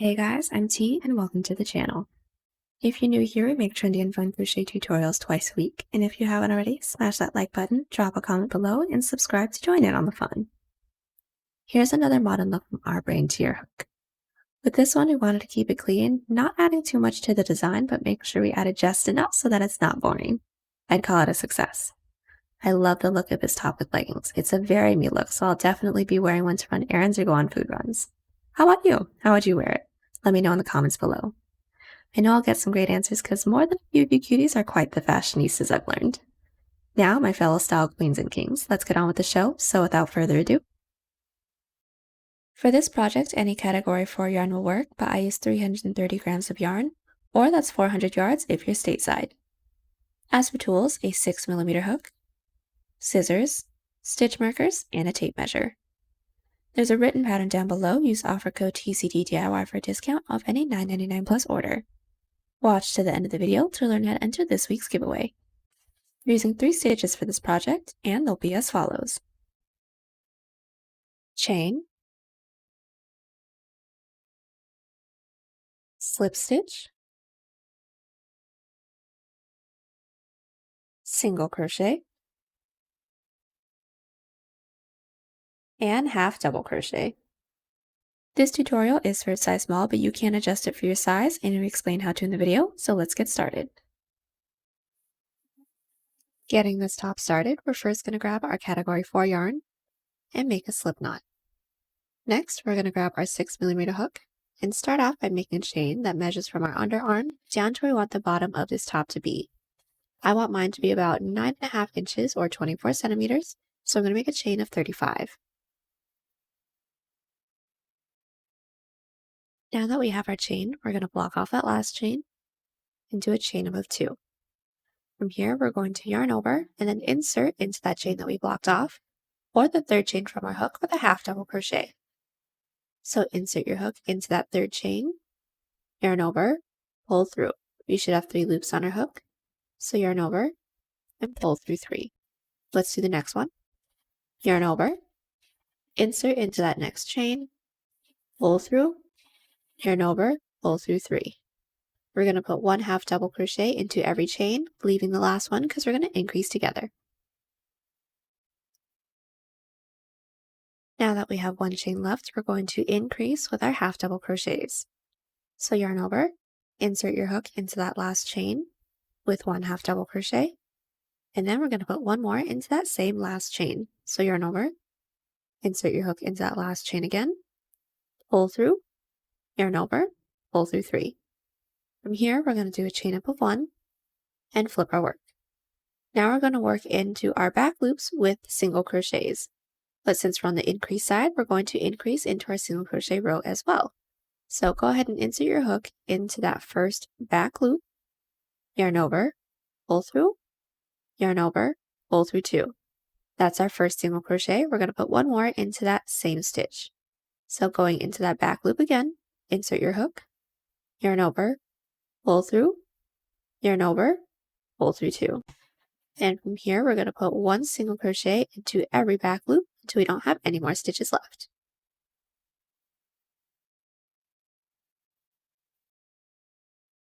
Hey guys, I'm T and welcome to the channel. If you're new here, we make trendy and fun crochet tutorials twice a week, and if you haven't already, smash that like button, drop a comment below, and subscribe to join in on the fun. Here's another modern look from our brain to your hook. With this one, we wanted to keep it clean, not adding too much to the design, but make sure we added just enough so that it's not boring. I'd call it a success. I love the look of this top with leggings. It's a very me look, so I'll definitely be wearing one to run errands or go on food runs. How about you? How would you wear it? Let me know in the comments below. I know I'll get some great answers because more than a few of you cuties are quite the fashionistas I've learned. Now, my fellow style queens and kings, let's get on with the show, so without further ado. For this project, any category 4 yarn will work, but I use 330 grams of yarn, or that's 400 yards if you're stateside. As for tools, a 6mm hook, scissors, stitch markers, and a tape measure. There's a written pattern down below. Use offer code TCDDIY for a discount off any $9.99 plus order. Watch to the end of the video to learn how to enter this week's giveaway. We're using 3 stitches for this project, and they'll be as follows. Chain, slip stitch, single crochet, and half double crochet. This tutorial is for size small, but you can adjust it for your size, and we explain how to in the video, so let's get started. Getting this top started, we're first going to grab our category 4 yarn and make a slip knot. Next, we're going to grab our 6mm hook and start off by making a chain that measures from our underarm down to where we want the bottom of this top to be. I want mine to be about 9.5 inches or 24 centimeters, so I'm going to make a chain of 35. Now that we have our chain, we're going to block off that last chain and do a chain of 2. From here, we're going to yarn over and then insert into that chain that we blocked off, or the third chain from our hook with a half double crochet. So insert your hook into that third chain, yarn over, pull through. We should have 3 loops on our hook, so yarn over and pull through 3. Let's do the next one. Yarn over, insert into that next chain, pull through, yarn over, pull through 3. We're going to put 1 half double crochet into every chain, leaving the last one because we're going to increase together. Now that we have 1 chain left, we're going to increase with our half double crochets. So yarn over, insert your hook into that last chain with 1 half double crochet, and then we're going to put 1 more into that same last chain. So yarn over, insert your hook into that last chain again, pull through, yarn over, pull through 3. From here, we're going to do a chain up of 1 and flip our work. Now we're going to work into our back loops with single crochets. But since we're on the increase side, we're going to increase into our single crochet row as well. So go ahead and insert your hook into that first back loop, yarn over, pull through, yarn over, pull through 2. That's our first single crochet. We're going to put 1 more into that same stitch. So going into that back loop again, insert your hook, yarn over, pull through, yarn over, pull through 2. And from here, we're going to put 1 single crochet into every back loop until we don't have any more stitches left.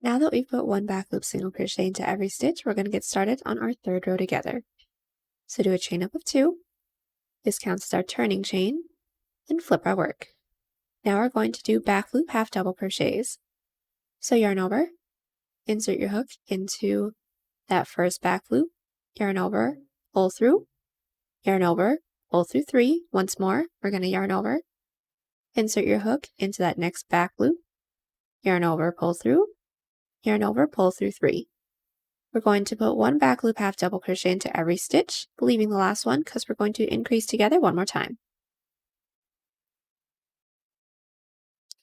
Now that we've put 1 back loop single crochet into every stitch, we're going to get started on our third row together. So do a chain up of 2. This counts as our turning chain, and flip our work. Now we're going to do back loop half double crochets. So yarn over, insert your hook into that first back loop, yarn over, pull through, yarn over, pull through 3. Once more, we're going to yarn over, insert your hook into that next back loop, yarn over, pull through, yarn over, pull through 3. We're going to put 1 back loop half double crochet into every stitch, leaving the last one because we're going to increase together 1 more time.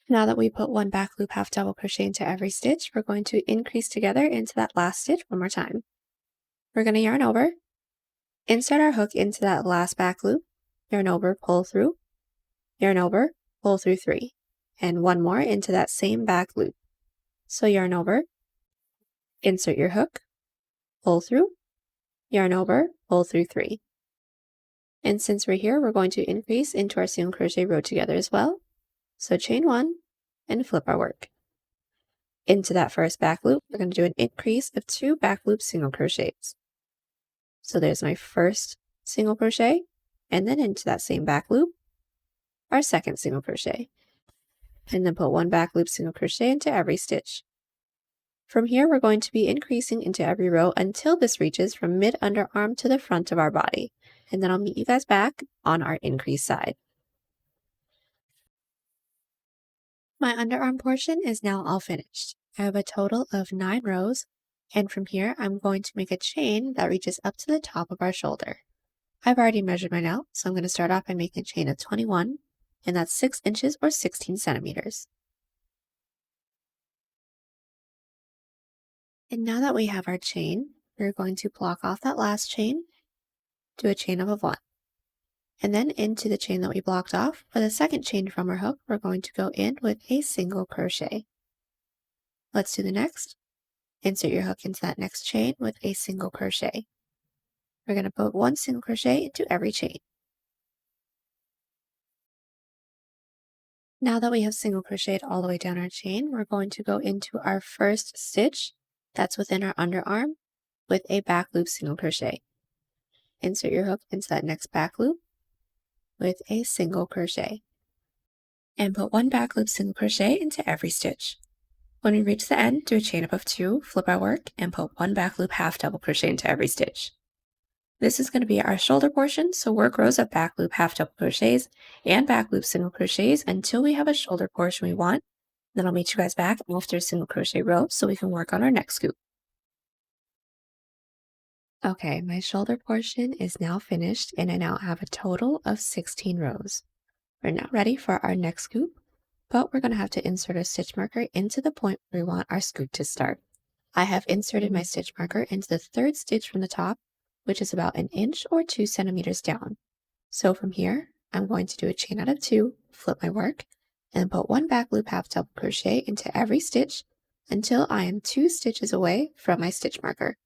Now that we put 1 back loop half double crochet into every stitch, we're going to increase together into that last stitch 1 more time. We're going to yarn over, insert our hook into that last back loop, yarn over, pull through, yarn over, pull through 3, and 1 more into that same back loop. So yarn over, insert your hook, pull through, yarn over, pull through 3. And since we're here, we're going to increase into our single crochet row together as well. So chain 1, and flip our work. Into that first back loop, we're going to do an increase of 2 back loop single crochets. So there's my first single crochet, and then into that same back loop, our second single crochet, and then put 1 back loop single crochet into every stitch. From here, we're going to be increasing into every row until this reaches from mid underarm to the front of our body, and then I'll meet you guys back on our increase side. My underarm portion is now all finished. I have a total of 9 rows, and from here I'm going to make a chain that reaches up to the top of our shoulder. I've already measured mine out, so I'm going to start off by making a chain of 21, and that's 6 inches or 16 centimeters. And now that we have our chain, we're going to block off that last chain, do a chain of 1. And then into the chain that we blocked off, for the second chain from our hook, we're going to go in with a single crochet. Let's do the next. Insert your hook into that next chain with a single crochet. We're going to put 1 single crochet into every chain. Now that we have single crocheted all the way down our chain, we're going to go into our first stitch that's within our underarm with a back loop single crochet. Insert your hook into that next back loop with a single crochet. And put 1 back loop single crochet into every stitch. When we reach the end, do a chain up of 2, flip our work, and put 1 back loop half double crochet into every stitch. This is going to be our shoulder portion, so work rows of back loop half double crochets and back loop single crochets until we have a shoulder portion we want. Then I'll meet you guys back after a single crochet row so we can work on our next scoop. Okay, my shoulder portion is now finished and I now have a total of 16 rows. We're now ready for our next scoop, but we're going to have to insert a stitch marker into the point where we want our scoop to start. I have inserted my stitch marker into the 3rd stitch from the top, which is about 1 inch or 2 centimeters down. So from here, I'm going to do a chain out of 2, flip my work, and put 1 back loop half double crochet into every stitch until I am 2 stitches away from my stitch marker.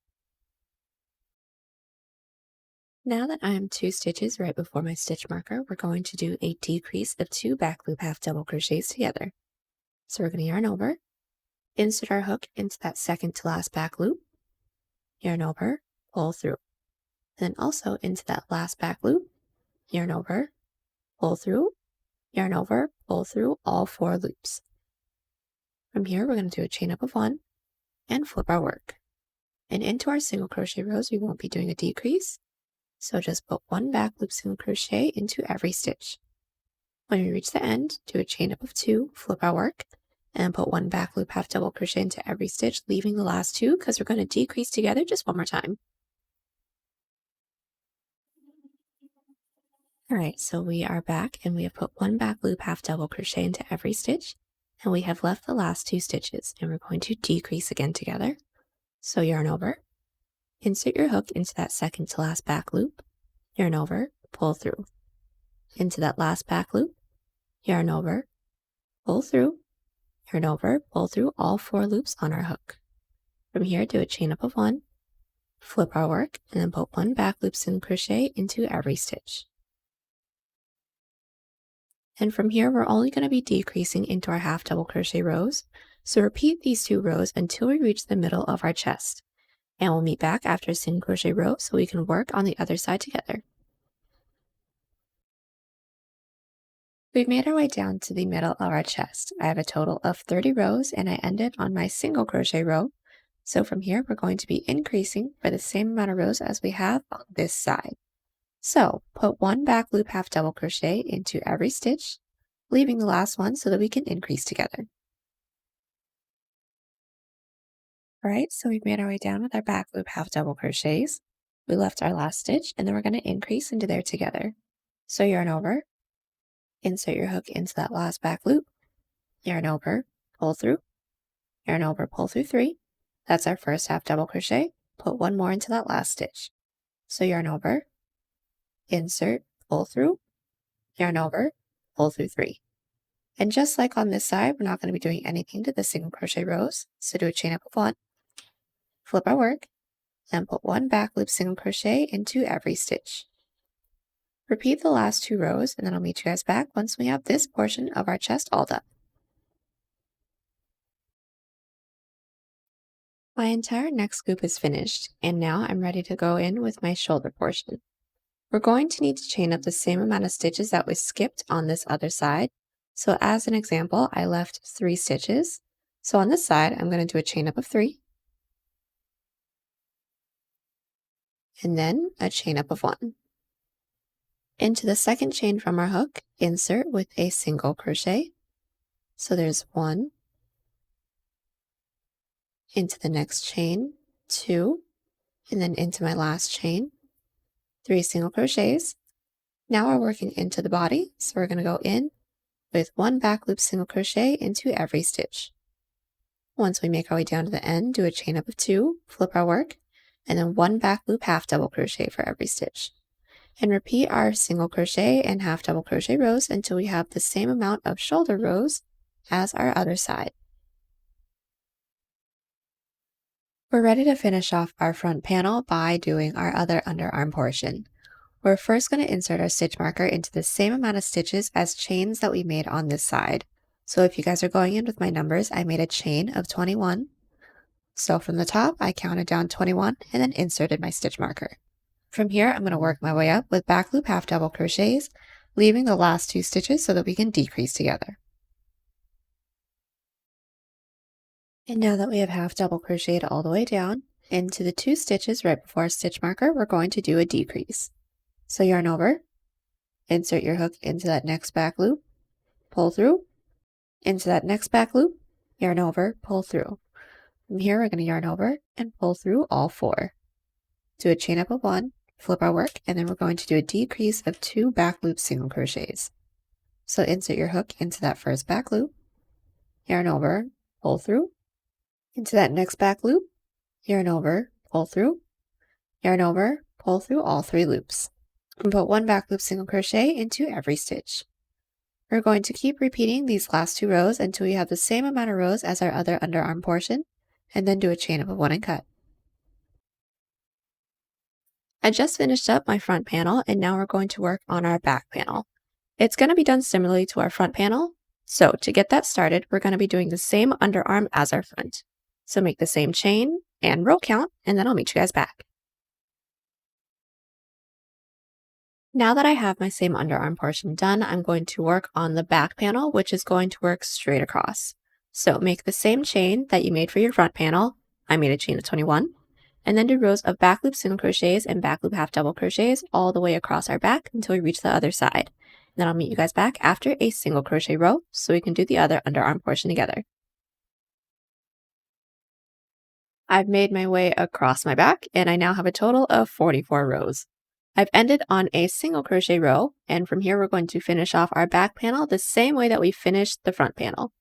Now that I am 2 stitches right before my stitch marker, we're going to do a decrease of 2 back loop half double crochets together. So we're going to yarn over, insert our hook into that second to last back loop, yarn over, pull through. Then also into that last back loop, yarn over, pull through, yarn over, pull through all 4 loops. From here, we're going to do a chain up of 1 and flip our work. And into our single crochet rows, we won't be doing a decrease. So just put 1 back loop single crochet into every stitch. When we reach the end, do a chain up of 2, flip our work, and put 1 back loop half double crochet into every stitch, leaving the last 2 because we're going to decrease together just one more time. Alright, so we are back and we have put 1 back loop half double crochet into every stitch, and we have left the last 2 stitches, and we're going to decrease again together. So yarn over, insert your hook into that second to last back loop, yarn over, pull through. Into that last back loop, yarn over, pull through, yarn over, pull through all 4 loops on our hook. From here, do a chain up of 1, flip our work, and then put 1 back loop single crochet into every stitch. And from here, we're only going to be decreasing into our half double crochet rows. So repeat these 2 rows until we reach the middle of our chest. And we'll meet back after a single crochet row so we can work on the other side together. We've made our way down to the middle of our chest. I have a total of 30 rows and I ended on my single crochet row. So from here, we're going to be increasing for the same amount of rows as we have on this side. So put 1 back loop half double crochet into every stitch, leaving the last one so that we can increase together. Alright, so we've made our way down with our back loop half double crochets. We left our last stitch and then we're going to increase into there together. So yarn over, insert your hook into that last back loop, yarn over, pull through, yarn over, pull through 3. That's our first half double crochet. Put 1 more into that last stitch. So yarn over, insert, pull through, yarn over, pull through 3. And just like on this side, we're not going to be doing anything to the single crochet rows. So do a chain up of 1, flip our work, and put 1 back loop single crochet into every stitch. Repeat the last 2 rows and then I'll meet you guys back once we have this portion of our chest all done. my entire neck scoop is finished, and now I'm ready to go in with my shoulder portion. We're going to need to chain up the same amount of stitches that we skipped on this other side. So as an example, I left 3 stitches. So on this side, I'm going to do a chain up of 3, and then a chain up of 1. Into the second chain from our hook, insert with a single crochet. So there's 1, into the next chain, 2, and then into my last chain, 3 single crochets. Now we're working into the body, so we're going to go in with 1 back loop single crochet into every stitch. Once we make our way down to the end, do a chain up of 2, flip our work, and then 1 back loop half double crochet for every stitch. And repeat our single crochet and half double crochet rows until we have the same amount of shoulder rows as our other side. We're ready to finish off our front panel by doing our other underarm portion. We're first going to insert our stitch marker into the same amount of stitches as chains that we made on this side. So if you guys are going in with my numbers, I made a chain of 21. So from the top, I counted down 21 and then inserted my stitch marker. From here, I'm going to work my way up with back loop half double crochets, leaving the last 2 stitches so that we can decrease together. And now that we have half double crocheted all the way down, into the 2 stitches right before our stitch marker, we're going to do a decrease. So yarn over, insert your hook into that next back loop, pull through, into that next back loop, yarn over, pull through. From here, we're going to yarn over and pull through all 4. Do a chain up of 1, flip our work, and then we're going to do a decrease of 2 back loop single crochets. So insert your hook into that first back loop, yarn over, pull through, into that next back loop, yarn over, pull through, yarn over, pull through all 3 loops. And put 1 back loop single crochet into every stitch. We're going to keep repeating these last 2 rows until we have the same amount of rows as our other underarm portion, and then do a chain up of 1 and cut. I just finished up my front panel, and now we're going to work on our back panel. It's going to be done similarly to our front panel, so to get that started, we're going to be doing the same underarm as our front. So make the same chain and row count, and then I'll meet you guys back. Now that I have my same underarm portion done, I'm going to work on the back panel, which is going to work straight across. So make the same chain that you made for your front panel. I made a chain of 21, and then do rows of back loop single crochets and back loop half double crochets all the way across our back until we reach the other side. Then I'll meet you guys back after a single crochet row so we can do the other underarm portion together. I've made my way across my back, and I now have a total of 44 rows. I've ended on a single crochet row, and from here we're going to finish off our back panel the same way that we finished the front panel.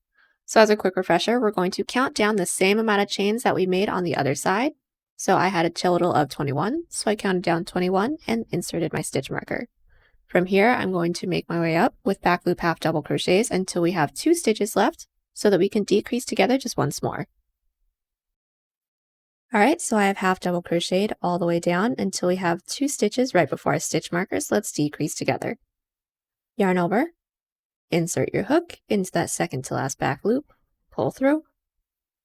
So as a quick refresher, we're going to count down the same amount of chains that we made on the other side. So I had a total of 21, so I counted down 21 and inserted my stitch marker. From here, I'm going to make my way up with back loop half double crochets until we have 2 stitches left so that we can decrease together just once more. Alright, so I have half double crocheted all the way down until we have 2 stitches right before our stitch markers. Let's decrease together. Yarn over, insert your hook into that second to last back loop, pull through,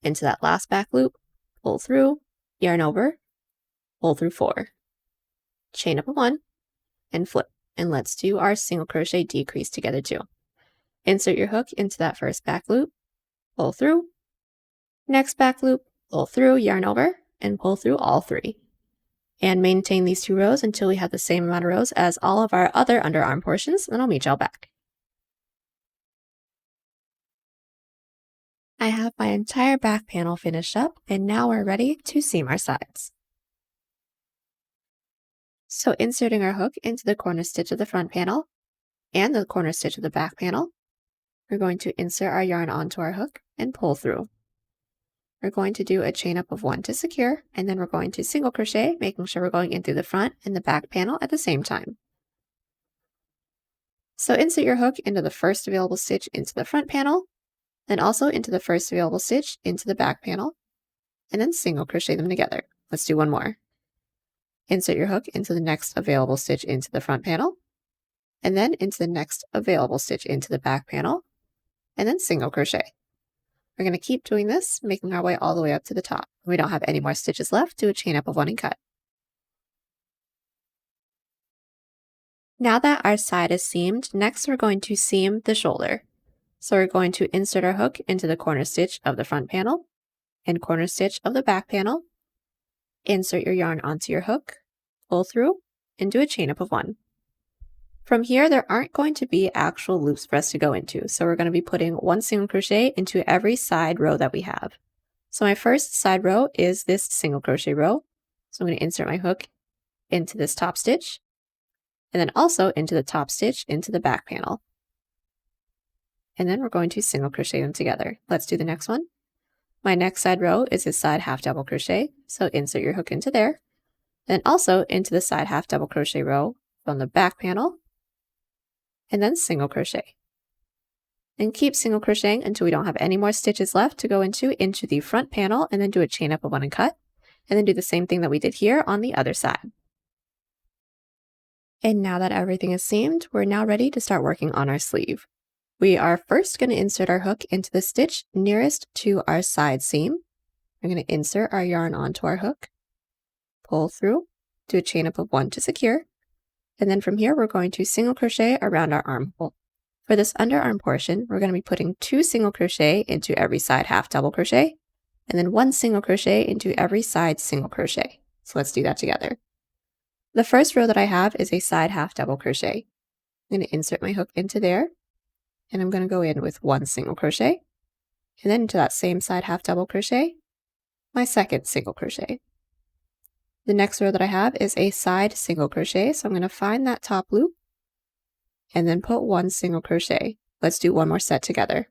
into that last back loop, pull through, yarn over, pull through 4. Chain up a 1, and flip. And let's do our single crochet decrease together too. Insert your hook into that first back loop, pull through, next back loop, pull through, yarn over, and pull through all 3. And maintain these 2 rows until we have the same amount of rows as all of our other underarm portions, and I'll meet y'all back. I have my entire back panel finished up, and now we're ready to seam our sides. So inserting our hook into the corner stitch of the front panel and the corner stitch of the back panel, we're going to insert our yarn onto our hook and pull through. We're going to do a chain up of 1 to secure, and then we're going to single crochet, making sure we're going in through the front and the back panel at the same time. So insert your hook into the first available stitch into the front panel, then also into the first available stitch into the back panel, and then single crochet them together. Let's do one more. Insert your hook into the next available stitch into the front panel, and then into the next available stitch into the back panel, and then single crochet. We're going to keep doing this, making our way all the way up to the top. When we don't have any more stitches left, do a chain up of 1 and cut. Now that our side is seamed, next we're going to seam the shoulder. So we're going to insert our hook into the corner stitch of the front panel and corner stitch of the back panel. Insert your yarn onto your hook, pull through, and do a chain up of 1. From here, there aren't going to be actual loops for us to go into, so we're going to be putting 1 single crochet into every side row that we have. So my first side row is this single crochet row. So I'm going to insert my hook into this top stitch, and then also into the top stitch into the back panel. And then we're going to single crochet them together. Let's do the next one. My next side row is a side half double crochet, so insert your hook into there, then also into the side half double crochet row from the back panel, and then single crochet. And keep single crocheting until we don't have any more stitches left to go into the front panel, and then do a chain up of 1 and cut, and then do the same thing that we did here on the other side. And now that everything is seamed, we're now ready to start working on our sleeve. We are first going to insert our hook into the stitch nearest to our side seam. We're going to insert our yarn onto our hook, pull through, do a chain up of 1 to secure, and then from here we're going to single crochet around our armhole. For this underarm portion, we're going to be putting 2 single crochet into every side half double crochet, and then 1 single crochet into every side single crochet. So let's do that together. The first row that I have is a side half double crochet. I'm going to insert my hook into there, and I'm going to go in with 1 single crochet, and then into that same side half double crochet, my second single crochet. The next row that I have is a side single crochet, so I'm going to find that top loop and then put 1 single crochet. Let's do 1 more set together.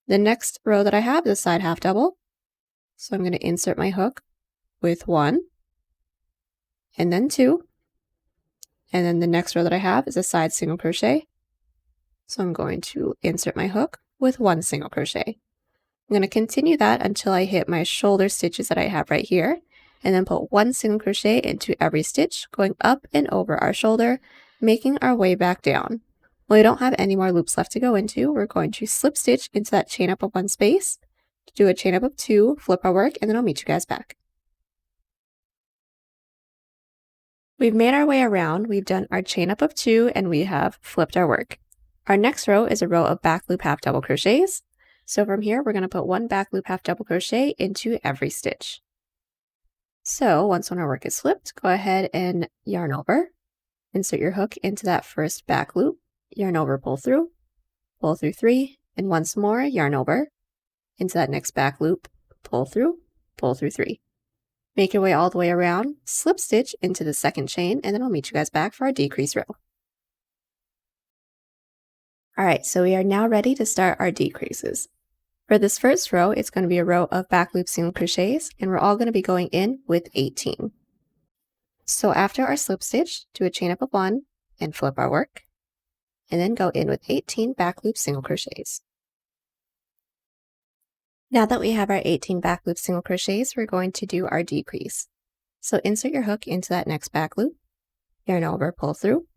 The next row that I have is a side half double, so I'm going to insert my hook with 1 and then 2, and then the next row that I have is a side single crochet, so I'm going to insert my hook with 1 single crochet. I'm going to continue that until I hit my shoulder stitches that I have right here, and then put 1 single crochet into every stitch, going up and over our shoulder, making our way back down. When we don't have any more loops left to go into, we're going to slip stitch into that chain up of 1 space, do a chain up of 2, flip our work, and then I'll meet you guys back. We've made our way around, we've done our chain up of 2, and we have flipped our work. Our next row is a row of back loop half double crochets. So from here, we're going to put 1 back loop half double crochet into every stitch. So once our work is flipped, go ahead and yarn over, insert your hook into that first back loop, yarn over, pull through 3, and once more, yarn over into that next back loop, pull through 3. Make your way all the way around, slip stitch into the second chain, and then I'll meet you guys back for our decrease row. Alright, so we are now ready to start our decreases. For this first row, it's going to be a row of back loop single crochets, and we're all going to be going in with 18. So after our slip stitch, do a chain up of 1 and flip our work, and then go in with 18 back loop single crochets. Now that we have our 18 back loop single crochets, we're going to do our decrease. So insert your hook into that next back loop, yarn over, pull through,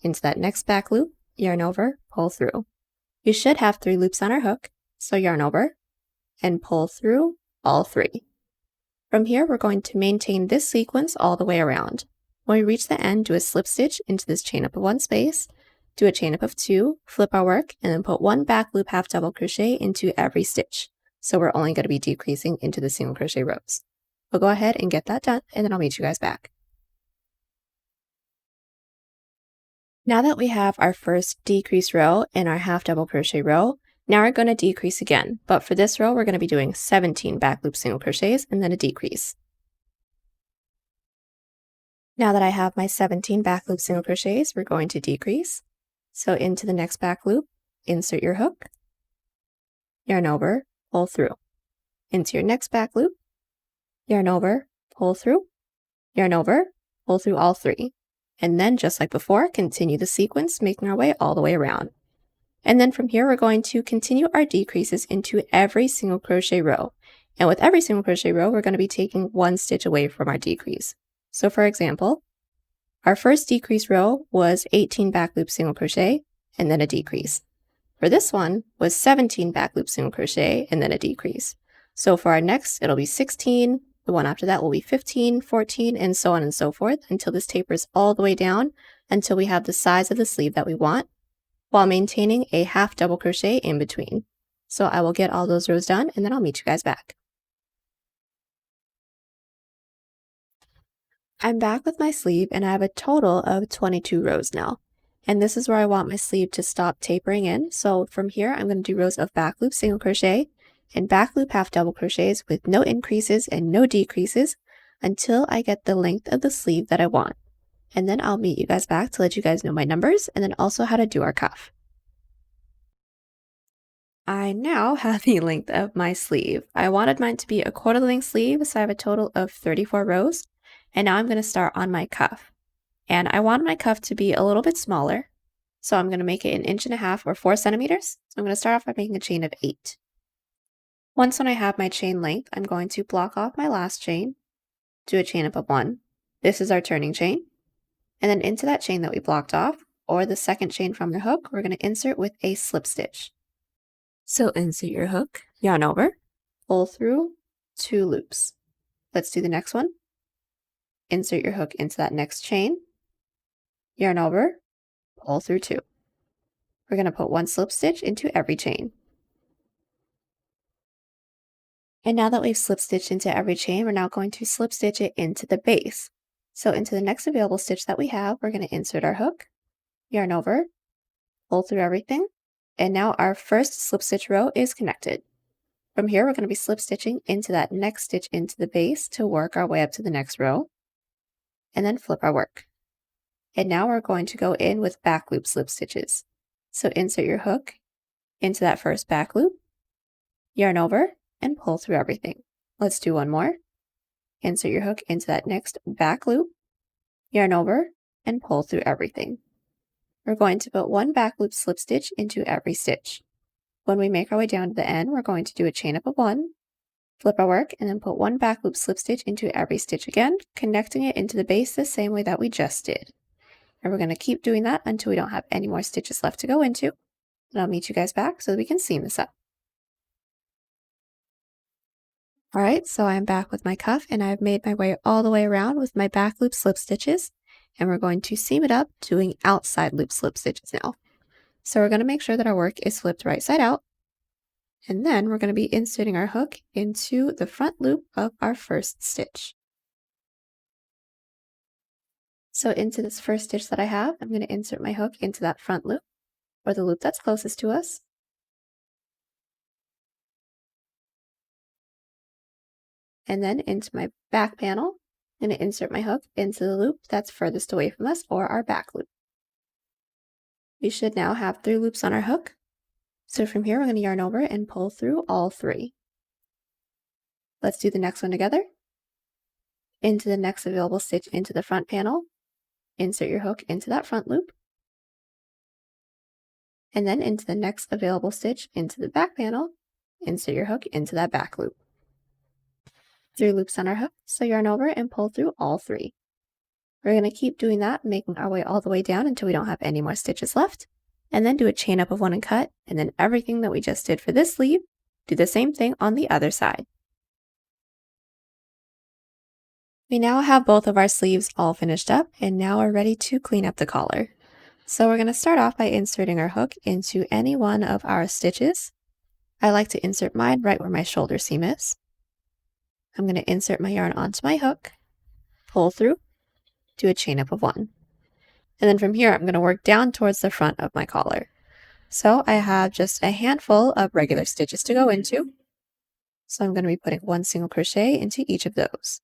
into that next back loop, yarn over, pull through. We should have 3 loops on our hook, so yarn over and pull through all 3. From here, we're going to maintain this sequence all the way around. When we reach the end, do a slip stitch into this chain up of 1 space, do a chain up of 2, flip our work, and then put 1 back loop half double crochet into every stitch. So we're only going to be decreasing into the single crochet rows. We'll go ahead and get that done, and then I'll meet you guys back. Now that we have our first decrease row and our half double crochet row, now we're going to decrease again, but for this row we're going to be doing 17 back loop single crochets and then a decrease. Now that I have my 17 back loop single crochets, we're going to decrease. So into the next back loop, insert your hook, yarn over, pull through. Into your next back loop, yarn over, pull through, yarn over, pull through all 3. And then just like before, continue the sequence, making our way all the way around. And then from here, we're going to continue our decreases into every single crochet row. And with every single crochet row, we're going to be taking 1 stitch away from our decrease. So for example, our first decrease row was 18 back loop single crochet and then a decrease. for this one was 17 back loop single crochet and then a decrease. So for our next, it'll be 16, the one after that will be 15, 14, and so on and so forth until this tapers all the way down until we have the size of the sleeve that we want, while maintaining a half double crochet in between. So I will get all those rows done and then I'll meet you guys back. I'm back with my sleeve and I have a total of 22 rows now. And this is where I want my sleeve to stop tapering in. So from here, I'm going to do rows of back loop single crochet and back loop half double crochets with no increases and no decreases until I get the length of the sleeve that I want. And then I'll meet you guys back to let you guys know my numbers and then also how to do our cuff. I now have the length of my sleeve. I wanted mine to be a quarter length sleeve, so I have a total of 34 rows. And now I'm going to start on my cuff. And I want my cuff to be a little bit smaller. So I'm going to make it 1.5 inches or 4 centimeters. So I'm going to start off by making a chain of 8. Once when I have my chain length, I'm going to block off my last chain, do a chain up of 1. This is our turning chain. And then into that chain that we blocked off, or the second chain from the hook, we're going to insert with a slip stitch. So insert your hook, yarn over, pull through 2 loops. Let's do the next one. Insert your hook into that next chain, yarn over, pull through 2. We're going to put 1 slip stitch into every chain. And now that we've slip stitched into every chain, we're now going to slip stitch it into the base. So into the next available stitch that we have, we're going to insert our hook, yarn over, pull through everything, and now our first slip stitch row is connected. From here, we're going to be slip stitching into that next stitch into the base to work our way up to the next row, and then flip our work. And now we're going to go in with back loop slip stitches. So insert your hook into that first back loop, yarn over, and pull through everything. Let's do one more. Insert your hook into that next back loop, yarn over, and pull through everything. We're going to put 1 back loop slip stitch into every stitch. When we make our way down to the end, we're going to do a chain up of 1, flip our work, and then put 1 back loop slip stitch into every stitch again, connecting it into the base the same way that we just did. And we're going to keep doing that until we don't have any more stitches left to go into. And I'll meet you guys back so that we can seam this up. Alright, so I'm back with my cuff and I've made my way all the way around with my back loop slip stitches. And we're going to seam it up doing outside loop slip stitches now. So we're going to make sure that our work is flipped right side out. And then we're going to be inserting our hook into the front loop of our first stitch. So into this first stitch that I have, I'm going to insert my hook into that front loop, or the loop that's closest to us. And then into my back panel, I'm going to insert my hook into the loop that's furthest away from us, or our back loop. We should now have 3 loops on our hook. So from here, we're going to yarn over and pull through all 3. Let's do the next one together. Into the next available stitch into the front panel, insert your hook into that front loop, and then into the next available stitch into the back panel, insert your hook into that back loop. 3 loops on our hook, so yarn over and pull through all 3. We're going to keep doing that, making our way all the way down until we don't have any more stitches left, and then do a chain up of 1 and cut, and then everything that we just did for this sleeve, do the same thing on the other side. We now have both of our sleeves all finished up, and now we're ready to clean up the collar. So we're going to start off by inserting our hook into any one of our stitches. I like to insert mine right where my shoulder seam is. I'm going to insert my yarn onto my hook, pull through, do a chain up of 1. And then from here, I'm going to work down towards the front of my collar. So I have just a handful of regular stitches to go into. So I'm going to be putting 1 single crochet into each of those.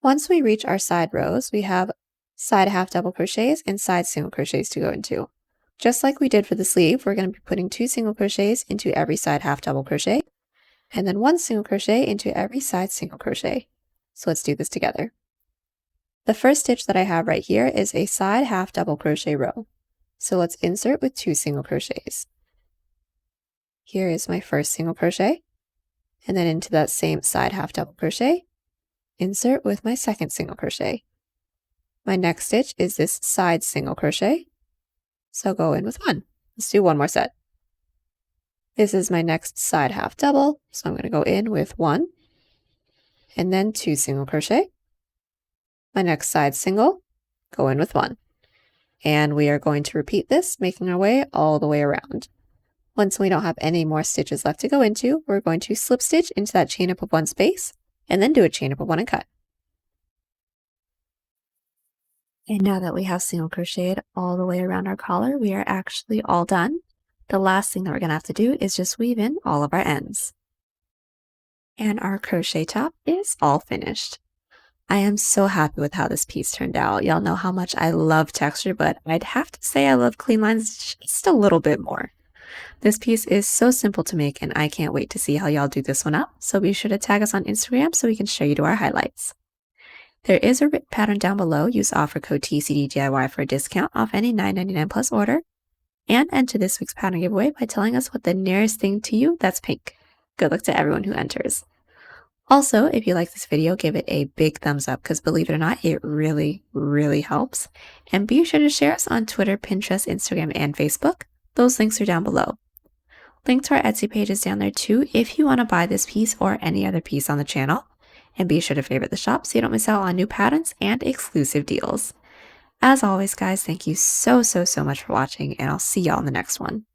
Once we reach our side rows, we have side half double crochets and side single crochets to go into. Just like we did for the sleeve, we're going to be putting 2 single crochets into every side half double crochet, and then 1 single crochet into every side single crochet. So let's do this together. The first stitch that I have right here is a side half double crochet row. So let's insert with 2 single crochets. Here is my first single crochet, and then into that same side half double crochet, insert with my second single crochet. My next stitch is this side single crochet, so go in with one. Let's do one more set. This is my next side half double, so I'm going to go in with one, and then 2 single crochet. My next side single, go in with one. And we are going to repeat this, making our way all the way around. Once we don't have any more stitches left to go into, we're going to slip stitch into that chain up of 1 space, and then do a chain up of 1 and cut. And now that we have single crocheted all the way around our collar, we are actually all done. The last thing that we're going to have to do is just weave in all of our ends. And our crochet top is all finished. I am so happy with how this piece turned out. Y'all know how much I love texture, but I'd have to say I love clean lines just a little bit more. This piece is so simple to make, and I can't wait to see how y'all do this one up, so be sure to tag us on Instagram so we can show you to our highlights. There is a written pattern down below. Use offer code TCDDIY for a discount off any $9.99 plus order, and enter this week's pattern giveaway by telling us what the nearest thing to you that's pink. Good luck to everyone who enters. Also, if you like this video, give it a big thumbs up because believe it or not, it really, really helps. And be sure to share us on Twitter, Pinterest, Instagram, and Facebook. Those links are down below. Link to our Etsy page is down there too if you want to buy this piece or any other piece on the channel. And be sure to favorite the shop so you don't miss out on new patterns and exclusive deals. As always, guys, thank you so much for watching, and I'll see y'all in the next one.